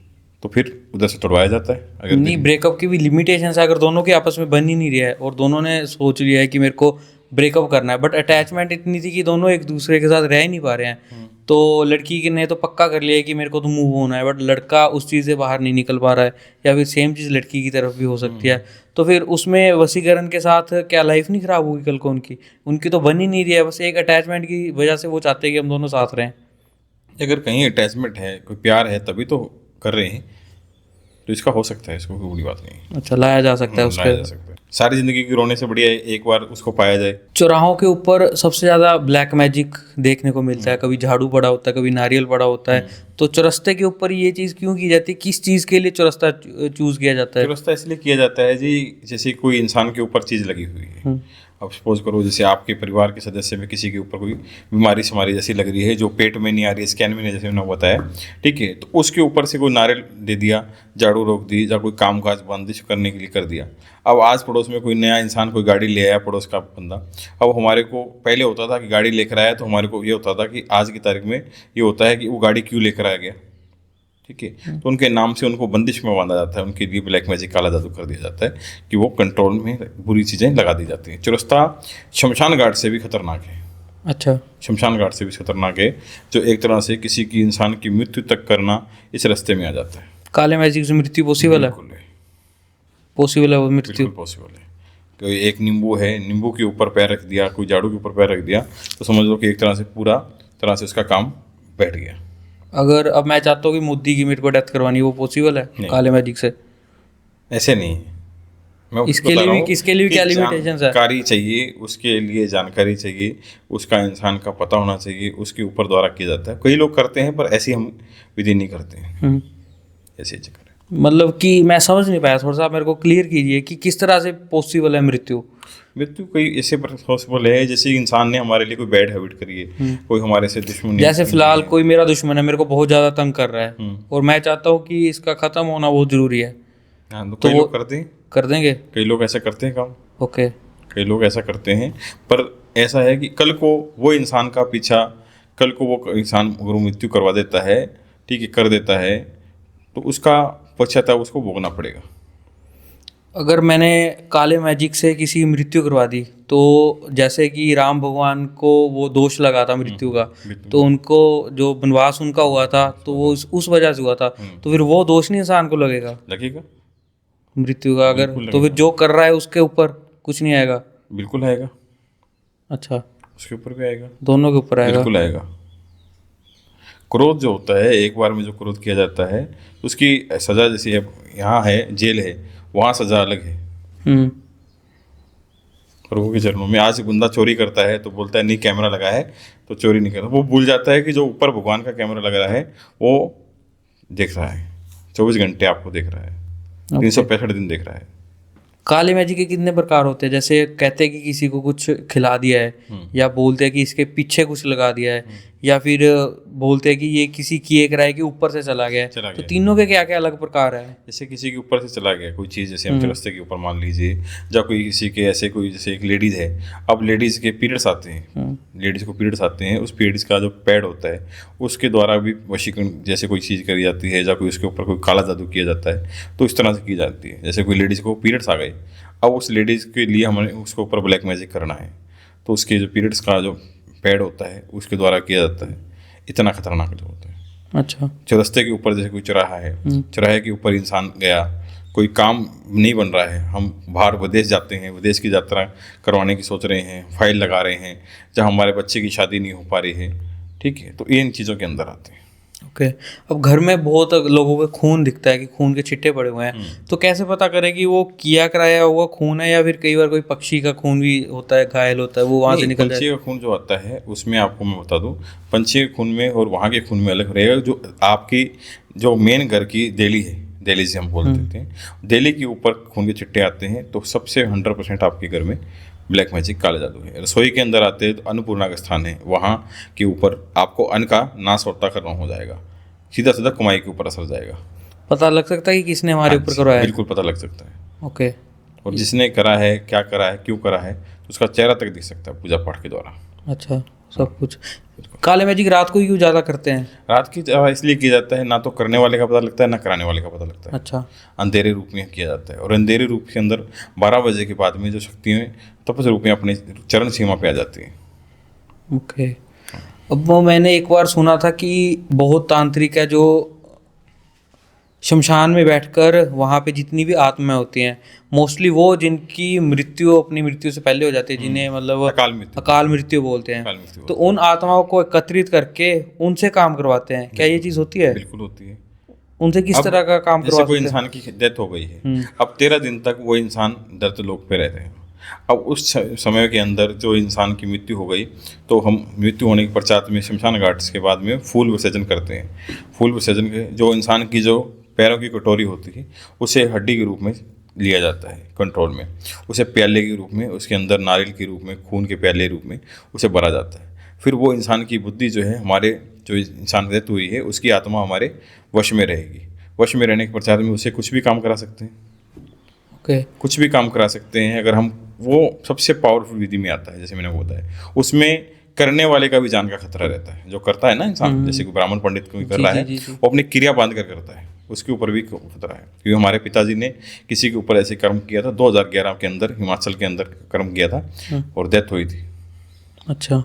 तो फिर उधर से तोड़वाया जाता है। अगर नहीं, ब्रेकअप की भी लिमिटेशन है। अगर दोनों के आपस में बन ही नहीं रहा है और दोनों ने सोच लिया है कि मेरे को ब्रेकअप करना है, बट अटैचमेंट इतनी थी कि दोनों एक दूसरे के साथ रह ही नहीं पा रहे हैं, तो लड़की ने तो पक्का कर लिया है कि मेरे को तो मूव होना है, बट लड़का उस चीज़ से बाहर नहीं निकल पा रहा है, या फिर सेम चीज़ लड़की की तरफ भी हो सकती है, तो फिर उसमें वशीकरण के साथ क्या लाइफ नहीं ख़राब होगी कल को? उनकी उनकी तो बन ही नहीं रही है, बस एक अटैचमेंट की वजह से वो चाहते हैं कि हम दोनों साथ रहें। अगर कहीं अटैचमेंट है, कोई प्यार है, तभी तो कर रहे हैं, तो इसका हो सकता है, इसको कोई बड़ी बात नहीं है। अच्छा, लाया जा सकता है लाया जा उसके। सकता है। सारी जिंदगी की रोने से बढ़िया है एक बार उसको पाया जाए। चौराहों के ऊपर सबसे ज़्यादा ब्लैक मैजिक देखने को मिलता है, कभी झाड़ू पड़ा होता है, कभी नारियल पड़ा होता है, तो चौरस्ते के ऊपर ये चीज़ क्यों की जाती है? किस चीज़ के लिए चौरस्ता चूज़ किया जाता है? चौरस्ता इसलिए किया जाता है जी, जैसे कोई इंसान के ऊपर चीज़ लगी हुई है। अब सपोज करो जैसे आपके परिवार के सदस्य में किसी के ऊपर कोई बीमारी समारी जैसी लग रही है, जो पेट में नहीं आ रही है, स्कैन में नहीं, जैसे मैंने बताया, ठीक है, तो उसके ऊपर से कोई नारियल दे दिया, झाड़ू रोक दी, या कोई काम काज बंदिश करने के लिए कर दिया। अब आज पड़ोस में कोई नया इंसान कोई गाड़ी ले आया, पड़ोस का बंदा, अब हमारे को पहले होता था कि गाड़ी लेकर आया, तो हमारे को ये होता था कि आज की तारीख में ये होता है कि वो गाड़ी क्यों लेकर आया गया, ठीक है, तो उनके नाम से उनको बंदिश में बांधा जाता है, उनके लिए ब्लैक मैजिक, काला जादू कर दिया जाता है कि वो कंट्रोल में बुरी चीज़ें लगा दी जाती हैं। चौरस्ता शमशान घाट से भी खतरनाक है। अच्छा, शमशान घाट से भी खतरनाक है, जो एक तरह से किसी की इंसान की मृत्यु तक करना इस रास्ते में आ जाता है। काले मैजिक से मृत्यु पॉसिबल है? बिल्कुल है, पॉसिबल है वो मृत्यु? बिल्कुल पॉसिबल है। कोई एक नींबू है, नींबू के ऊपर पैर रख दिया, कोई झाड़ू के ऊपर पैर रख दिया, तो समझ लो कि एक तरह से पूरा तरह से उसका काम बैठ गया। अगर अब मैं चाहता हूँ कि मोदी की मेरे को डेथ करवानी है, वो पॉसिबल है नहीं। काले मैजिक से? ऐसे नहीं है। मैं आपको इसके बता लिए रहा भी हूँ इसके लिए भी कि क्या लिमिटेशंस है? जानकारी चाहिए, उसके लिए जानकारी चाहिए, उसका इंसान का पता होना चाहिए, उसके ऊपर द्वारा किया जाता है। कई लोग करते हैं, पर ऐसी हम विधि नहीं करते हैं, ऐसे चक्कर है। मतलब कि मैं समझ नहीं पाया, थोड़ा सा आप मेरे को क्लियर कीजिए कि किस तरह से पॉसिबल है मृत्यु? मृत्यु कोई ऐसे पॉसिबल है जैसे इंसान ने हमारे लिए कोई बैड हैबिट करी है, कोई हमारे से दुश्मनी, जैसे फिलहाल कोई मेरा दुश्मन है, मेरे को बहुत ज़्यादा तंग कर रहा है, और मैं चाहता हूँ कि इसका ख़त्म होना बहुत ज़रूरी है, हाँ, तो तो कई वो लोग करते हैं, कर देंगे? कई लोग ऐसा करते हैं काम, ओके। कई लोग ऐसा करते हैं, पर ऐसा है कि कल को वो इंसान का पीछा, कल को वो इंसान अगर मृत्यु करवा देता है, ठीक है, कर देता है, तो उसका पश्चाताप उसको भोगना पड़ेगा। अगर मैंने काले मैजिक से किसी की मृत्यु करवा दी, तो जैसे कि राम भगवान को वो दोष लगा था मृत्यु का, तो उनको जो वनवास उनका हुआ था, तो वो उस वजह से हुआ था, तो फिर वो दोष नहीं इंसान को लगेगा लगेगा, मृत्यु का? अगर बिल्कुल तो फिर जो कर रहा है उसके ऊपर कुछ नहीं आएगा? बिल्कुल आएगा, अच्छा, उसके ऊपर भी आएगा, दोनों के ऊपर आएगा? बिल्कुल आएगा। क्रोध जो होता है, एक बार में जो क्रोध किया जाता है, उसकी सज़ा जैसी है, यहाँ है जेल है, वहाँ सज़ा अलग है। प्रभु के चरणों में। आज बंदा चोरी करता है तो बोलता है नहीं कैमरा लगा है तो चोरी नहीं करता, वो भूल जाता है कि जो ऊपर भगवान का कैमरा लगा रहा है वो देख रहा है, 24 घंटे आपको देख रहा है, 365 दिन देख रहा है। काले मैजिक के कितने प्रकार होते हैं? जैसे कहते हैं कि किसी को कुछ खिला दिया है, या बोलते हैं कि इसके पीछे कुछ लगा दिया है, या फिर बोलते हैं कि ये किसी की एक राय के ऊपर से चला गया है, तो तीनों के क्या क्या अलग प्रकार है? जैसे किसी के ऊपर से चला गया कोई चीज़, जैसे हम रास्ते के ऊपर मान लीजिए, या कोई किसी के ऐसे कोई, जैसे एक लेडीज़ है, अब लेडीज़ के पीरियड्स आते हैं, लेडीज़ को पीरियड्स आते हैं, उस पीरियड्स का जो पैड होता है उसके द्वारा भी वशीकरण जैसे कोई चीज़ करी जाती है, या कोई उसके ऊपर कोई काला जादू किया जाता है, तो इस तरह से की जाती है। जैसे कोई लेडीज़ को पीरियड्स आ गए, अब उस लेडीज़ के लिए हमें उसके ऊपर ब्लैक मैजिक करना है, तो उसके जो पीरियड्स का जो पैड होता है उसके द्वारा किया जाता है। इतना खतरनाक जो होता है। अच्छा। चौरस्ते के ऊपर जैसे कोई चौराहा है, चौराहे के ऊपर इंसान गया, कोई काम नहीं बन रहा है, हम बाहर विदेश जाते हैं, विदेश की यात्रा करवाने की सोच रहे हैं, फाइल लगा रहे हैं, जहाँ हमारे बच्चे की शादी नहीं हो पा रही है, ठीक है, तो ये इन चीज़ों के अंदर आते हैं। ओके। अब घर में बहुत लोगों के खून दिखता है कि खून के छिट्टे पड़े हुए हैं, तो कैसे पता करें कि वो किया कराया हुआ खून है, या फिर कई बार कोई पक्षी का खून भी होता है, घायल होता है, वो वहाँ से नहीं, निकल पंछी जाए? का खून जो आता है उसमें आपको मैं बता दूं, पंछी के खून में और वहाँ के खून में अलग रहेगा। जो आपकी जो मेन घर की देली है, देली से हम बोल देते हैं, देली के ऊपर खून के चिट्टे आते हैं तो सबसे 100% आपके घर में ब्लैक मैजिक, काला जादू है। रसोई के अंदर आते हैं तो अन्नपूर्णा का स्थान है, वहाँ के ऊपर आपको अन्न का नाश होता करना हो जाएगा, सीधा सीधा कमाई के ऊपर असर जाएगा। पता लग सकता है कि किसने हमारे हाँ ऊपर जी, करवाया है? बिल्कुल पता लग सकता है। ओके। और जिसने करा है, क्या करा है, क्यों करा है, तो उसका चेहरा तक दिख सकता है पूजा पाठ के द्वारा। अच्छा, सब कुछ। काले मैजिक रात को ही क्यों ज़्यादा करते हैं? रात की तरह इसलिए किया जाता है, ना तो करने वाले का पता लगता है, ना कराने वाले का पता लगता है। अच्छा। अंधेरे रूप में किया जाता है, और अंधेरे रूप के अंदर 12 बजे के बाद में जो शक्तियाँ तपस रूप में अपने चरण सीमा पे आ जाती हैं। ओके। अब वो मैंने एक बार सुना था कि बहुत तांत्रिक है जो शमशान में बैठकर वहाँ पे जितनी भी आत्माएं होती हैं, मोस्टली वो जिनकी मृत्यु अपनी मृत्यु से पहले हो जाती है, जिन्हें मतलब अकाल मृत्यु बोलते अकाल हैं, मृत्यु तो उन आत्माओं को एकत्रित करके उनसे काम करवाते हैं। क्या ये चीज़ होती है? बिल्कुल होती है। उनसे किस तरह का काम जैसे करवा कोई सकते हैं? इंसान की डेथ हो गई है, अब 13 दिन तक वो इंसान दर्द लोक पे रहते हैं। अब उस समय के अंदर जो इंसान की मृत्यु हो गई, तो हम मृत्यु होने के पश्चात में शमशान घाट के बाद में फूल विसर्जन करते हैं। फूल विसर्जन के जो इंसान की जो पैरों की कटोरी होती है, उसे हड्डी के रूप में लिया जाता है कंट्रोल में, उसे प्याले के रूप में, उसके अंदर नारियल के रूप में, खून के प्याले रूप में उसे भरा जाता है। फिर वो इंसान की बुद्धि जो है, हमारे जो इंसान डेथ हुई है उसकी आत्मा हमारे वश में रहेगी। वश में रहने के पश्चात में उसे कुछ भी काम करा सकते हैं। ओके। कुछ भी काम करा सकते हैं अगर हम, वो सबसे पावरफुल विधि में आता है, जैसे मैंने बताया, उसमें करने वाले का भी जान का खतरा रहता है। जो करता है ना इंसान, जैसे कोई ब्राह्मण पंडित कोई कर रहा है, वो अपनी क्रिया बांध कर करता है, उसके ऊपर भी खतरा है। क्योंकि हमारे पिताजी ने किसी के ऊपर ऐसे कर्म किया था 2011 के अंदर, हिमाचल के अंदर कर्म किया था और डेथ हुई थी। अच्छा।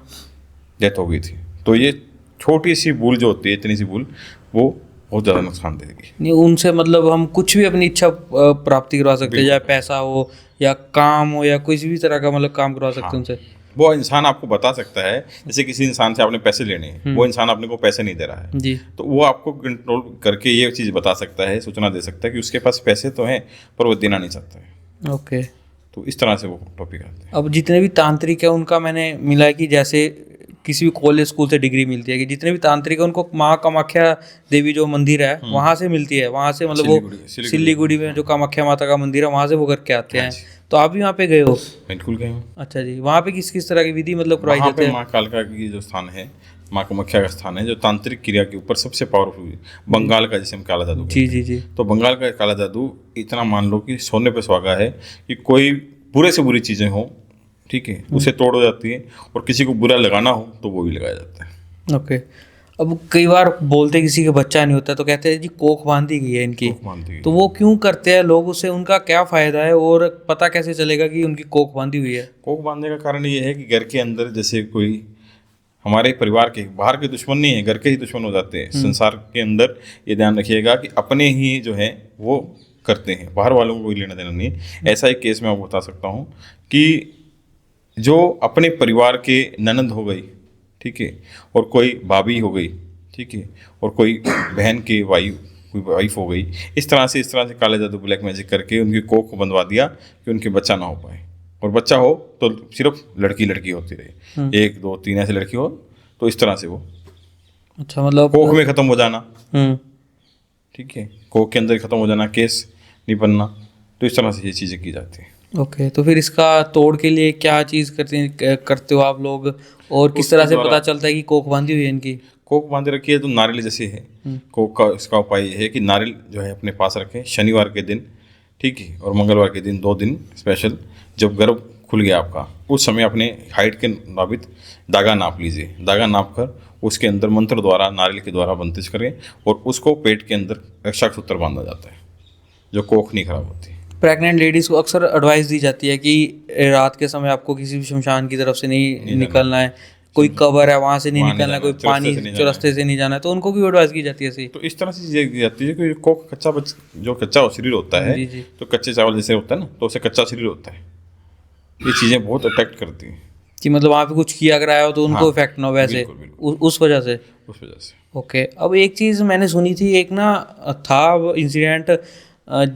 डेथ हो गई थी। तो ये छोटी सी भूल जो होती है, इतनी सी भूल, वो बहुत ज़्यादा नुकसान देगी। नहीं, उनसे मतलब हम कुछ भी अपनी इच्छा प्राप्ति करवा सकते हैं, चाहे पैसा हो या काम हो या किसी भी तरह का मतलब काम करवा सकते हैं उनसे। वो इंसान आपको बता सकता है, जैसे किसी इंसान से आपने पैसे लेने हैं, वो इंसान अपने को पैसे नहीं दे रहा है जी, तो वो आपको कंट्रोल करके ये चीज़ बता सकता है, सूचना दे सकता है कि उसके पास पैसे तो हैं पर वो देना नहीं चाहता है। ओके। तो इस तरह से वो टॉपिक आते हैं। अब जितने भी तांत्रिक है उनका मैंने मिला है कि जैसे किसी भी कॉलेज स्कूल से डिग्री मिलती है, कि जितने भी तांत्रिक है उनको माँ कामाख्या देवी जो मंदिर है वहाँ से मिलती है, वहाँ से मतलब वो सिल्लीगुड़ी में जो कामाख्या माता का मंदिर है वहाँ से वो करके आते हैं। तो आप भी वहाँ पे गए हो? बिल्कुल गए हो। अच्छा जी। वहाँ पे किस किस तरह की विधि मतलब करवाई जाती है? माँ कालका की जो स्थान है, माँ कामाख्या का स्थान है, जो तांत्रिक क्रिया के ऊपर सबसे पावरफुल, बंगाल का जैसे हम काला जादू जी जी जी। तो बंगाल का काला जादू इतना मान लो कि सोने पे सुहागा है कि कोई बुरे से बुरी चीज़ें हो, ठीक है, उसे तोड़ हो जाती है, और किसी को बुरा लगाना हो तो वो भी लगाया जाता है। ओके। अब कई बार बोलते किसी का बच्चा नहीं होता तो कहते हैं जी कोख बांधी गई है इनकी, तो वो क्यों करते हैं लोग, उससे उनका क्या फ़ायदा है और पता कैसे चलेगा कि उनकी कोख बांधी हुई है? कोख बांधने का कारण ये है कि घर के अंदर जैसे कोई हमारे परिवार के, बाहर के दुश्मन नहीं है, घर के ही दुश्मन हो जाते हैं। संसार के अंदर ये ध्यान रखिएगा कि अपने ही जो है वो करते हैं, बाहर वालों को कोई लेना देना नहीं है। ऐसा एक केस मैं आपको बता सकता हूँ कि जो अपने परिवार के ननंद हो गई, ठीक है, और कोई भाभी हो गई, ठीक है, और कोई बहन की वाइफ हो गई, इस तरह से काले जादू ब्लैक मैजिक करके उनकी कोख को बंधवा दिया कि उनके बच्चा ना हो पाए, और बच्चा हो तो सिर्फ लड़की होती रहे, 1 2 3 ऐसे लड़की हो, तो इस तरह से वो अच्छा मतलब कोख में ख़त्म हो जाना, ठीक है, कोख के अंदर ख़त्म हो जाना, केस नहीं बनना, तो इस तरह से ये चीज़ें की जाती हैं। ओके। तो फिर इसका तोड़ के लिए क्या चीज़ करते हो आप लोग, और किस तरह से पता चलता है कि कोख बांधी हुई है इनकी? कोक बांधे रखी है तो नारियल जैसे है, कोक का इसका उपाय ये है कि नारियल जो है अपने पास रखें शनिवार के दिन, ठीक है, और मंगलवार के दिन, 2 दिन स्पेशल, जब गर्भ खुल गया आपका, उस समय अपने हाइट के मुताबिक धागा नाप लीजिए। धागा नाप कर उसके अंदर मंत्र द्वारा, नारियल के द्वारा बंदिश करें, और उसको पेट के अंदर रक्षा सूत्र बांधा जाता है, जो कोख नहीं खराब होती। प्रेग्नेंट लेडीज़ को अक्सर एडवाइस दी जाती है कि रात के समय आपको किसी भी शमशान की तरफ से नहीं निकलना है, कोई कब्र है वहाँ से नहीं वहाँ नहीं निकलना है, कोई जाना, पानी चौरास्ते से नहीं जाना है। चौरास्ते से नहीं जाना है, तो उनको भी एडवाइस की जाती है ऐसी। तो इस तरह से चीज़ें की जाती है कि जो कच्चा शरीर होता है, जी, जी। तो कच्चे चावल जैसे होता है ना, तो उसे कच्चा शरीर होता है। ये चीज़ें बहुत अट्रैक्ट करती हैं कि मतलब वहाँ पे कुछ किया कराया हो तो उनको हाँ, इफेक्ट ना हो वैसे, बिल्कुल, बिल्कुल। उस वजह से। उस वजह से। ओके, अब एक चीज़ मैंने सुनी थी, एक ना था इंसिडेंट,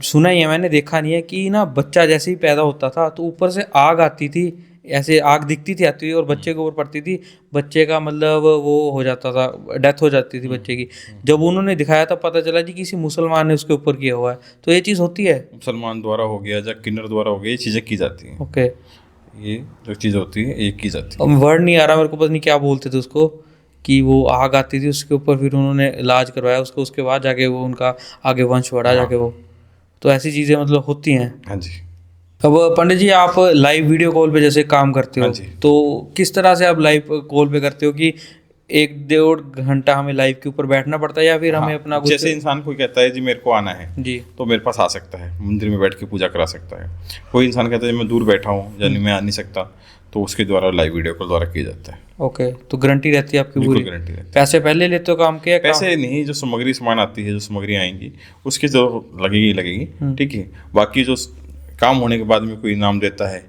सुना ही है मैंने, देखा नहीं है, कि ना बच्चा जैसे ही पैदा होता था तो ऊपर से आग आती थी, ऐसे आग दिखती थी आती हुई और बच्चे के ऊपर पड़ती थी, बच्चे का मतलब वो हो जाता था, डेथ हो जाती थी बच्चे की। जब उन्होंने दिखाया तब पता चला जी किसी मुसलमान ने उसके ऊपर किया हुआ है, तो ये चीज़ होती है। मुसलमान द्वारा हो गया या किन्नर द्वारा हो गया, ये चीज़ें की जाती हैं। ओके, ये जो चीज़ होती है ये की जाती है। अब वर्ड नहीं आ रहा मेरे को, पता नहीं क्या बोलते थे उसको, कि वो आग आती थी उसके ऊपर, फिर उन्होंने इलाज करवाया उसको, उसके बाद जाके वो उनका आगे वंश बढ़ा जाके वो, तो ऐसी चीज़ें मतलब होती हैं। हाँ जी। अब पंडित जी, आप लाइव वीडियो कॉल पे जैसे काम करते हो, हाँ जी। तो किस तरह से आप लाइव कॉल पे करते हो, कि 1-1.5 घंटा हमें लाइव के ऊपर बैठना पड़ता है, या फिर हमें हाँ, अपना कुछ। जैसे इंसान कोई कहता है जी मेरे को आना है, जी, तो मेरे पास आ सकता है, मंदिर में बैठ के पूजा करा सकता है। कोई इंसान कहता है मैं दूर बैठा हूँ यानी मैं आ नहीं सकता, तो उसके द्वारा लाइव वीडियो कॉल द्वारा किया जाता है। ओके, तो गारंटी रहती है आपकी बिल्कुल पूरी? गारंटी रहती है। पैसे पहले लेते हो काम के, या पैसे नहीं, जो सामान आती है, जो सामग्री आएंगी उसकी जो लगेगी, ठीक है। बाकी जो काम होने के बाद में कोई इनाम देता है,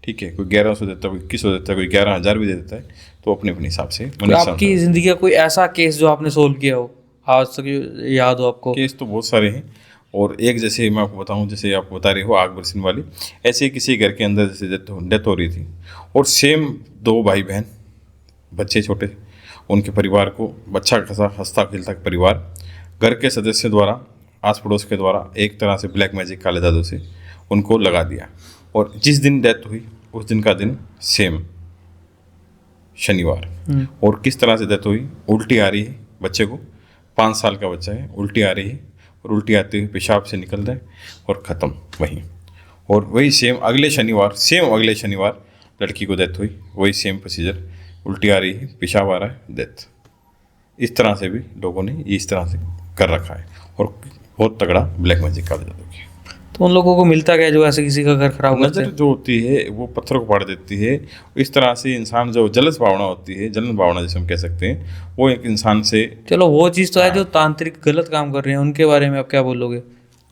ठीक है, कोई 1100 देता है, कोई 2100 देता है, कोई 11,000 भी दे देता है, तो अपने अपने हिसाब से कोई आपकी ज़िंदगी का कोई ऐसा केस जो आपने सोल्व किया हो आज तक याद हो आपको? केस तो बहुत सारे हैं, और एक जैसे मैं आपको बताऊं, जैसे आप बता रहे हो आग बरसने वाली, ऐसे ही किसी घर के अंदर जैसे डेथ हो रही थी, और सेम 2 भाई बहन, बच्चे छोटे, उनके परिवार को अच्छा खासा हंसता खेलता परिवार, घर के सदस्य द्वारा, आस पड़ोस के द्वारा एक तरह से ब्लैक मैजिक, काले जादू से उनको लगा दिया। और जिस दिन डेथ हुई उस दिन का दिन सेम शनिवार। और किस तरह से डेथ हुई, उल्टी आ रही है बच्चे को, 5 साल का बच्चा है, उल्टी आ रही है, और उल्टी आते हुए पेशाब से निकल रहा है, और ख़त्म वहीं। और वही सेम अगले शनिवार लड़की को डेथ हुई, वही सेम प्रोसीजर, उल्टी आ रही है, पेशाब आ रहा है, डेथ। इस तरह से भी लोगों ने इस तरह से कर रखा है, और बहुत तगड़ा ब्लैक मैजिक का जादू किया। तो उन लोगों को मिलता क्या जो ऐसे किसी का घर खराब करते नज़र हैं? जो होती है वो पत्थरों को फाड़ देती है। इस तरह से इंसान जो जलस भावना होती है, जलन भावना जिसे हम कह सकते हैं, वो एक इंसान से, चलो वो चीज़ तो है जो तांत्रिक गलत काम कर रहे हैं, उनके बारे में आप क्या बोलोगे?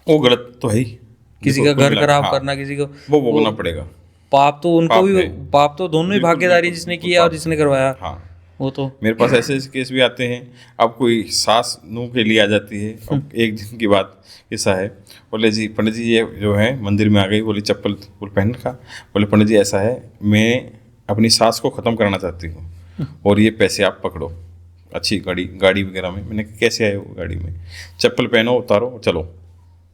वो गलत तो है ही। किसी देखो, का घर कुल खराब हाँ, करना, किसी को वो भोगना पड़ेगा। पाप तो उनको पाप भी, है। पाप तो दोनों ही बिल्कुल, भागीदारी, बिल्कुल, जिसने बिल्कुल किया और पाप जिसने है। करवाया, हाँ, वो तो। मेरे पास ऐसे केस भी आते हैं। अब कोई सास नूह के लिए आ जाती है, अब एक दिन की बात ऐसा है, बोले जी पंडित जी ये जो है मंदिर में आ गई, बोली चप्पल पहन रखा, बोले पंडित जी ऐसा है, मैं अपनी सास को ख़त्म कराना चाहती हूँ, और ये पैसे आप पकड़ो, अच्छी गाड़ी वगैरह में। मैंने कहा कैसे आए हो गाड़ी में, चप्पल पहनो, उतारो, चलो।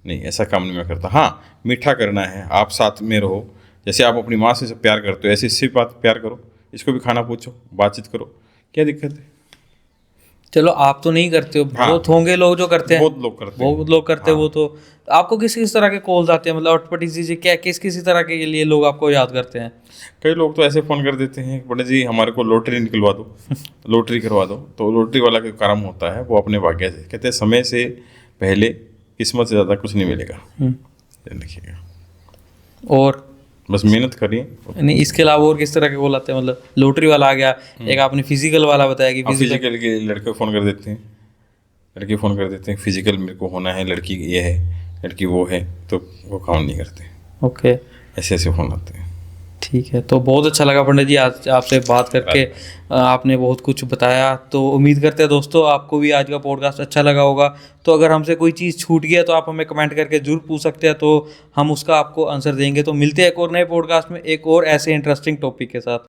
नहीं, ऐसा काम नहीं मैं करता। हाँ, मीठा करना है, आप साथ में रहो, जैसे आप अपनी माँ से प्यार करते हो ऐसे इससे बात प्यार करो, इसको भी खाना पूछो, बातचीत करो, क्या दिक्कत है। चलो आप तो नहीं करते हो, हाँ, बहुत होंगे लोग जो करते हैं, बहुत लोग करते हैं। बहुत लोग करते हैं हाँ। वो तो। आपको किस किस तरह के कॉल्स आते हैं, मतलब अटपटी चीज़ें क्या, किस किसी तरह के लिए लोग आपको याद करते हैं? कई लोग तो ऐसे फ़ोन कर देते हैं, पंडित जी हमारे को लॉटरी निकलवा दो, लॉटरी करवा दो। तो लॉटरी वाला का काम होता है, वो अपने भाग्य से कहते हैं, समय से पहले किस्मत से ज़्यादा कुछ नहीं मिलेगा, ध्यान रखिएगा। और बस मेहनत करिए। नहीं, इसके अलावा और किस तरह के कॉल आते हैं? मतलब लॉटरी वाला आ गया, एक आपने फिजिकल वाला बताया कि फिजिकल के लड़के फ़ोन कर देते हैं, लड़के फ़ोन कर देते हैं, फिजिकल मेरे को होना है, लड़की ये है, लड़की वो है, तो वो काम नहीं करते। ओके, ऐसे ऐसे फ़ोन आते हैं। ठीक है, तो बहुत अच्छा लगा पंडित जी आज आपसे बात करके, आपने बहुत कुछ बताया। तो उम्मीद करते हैं दोस्तों आपको भी आज का पॉडकास्ट अच्छा लगा होगा। तो अगर हमसे कोई चीज़ छूट गया तो आप हमें कमेंट करके जरूर पूछ सकते हैं, तो हम उसका आपको आंसर देंगे। तो मिलते हैं एक और नए पॉडकास्ट में एक और ऐसे इंटरेस्टिंग टॉपिक के साथ।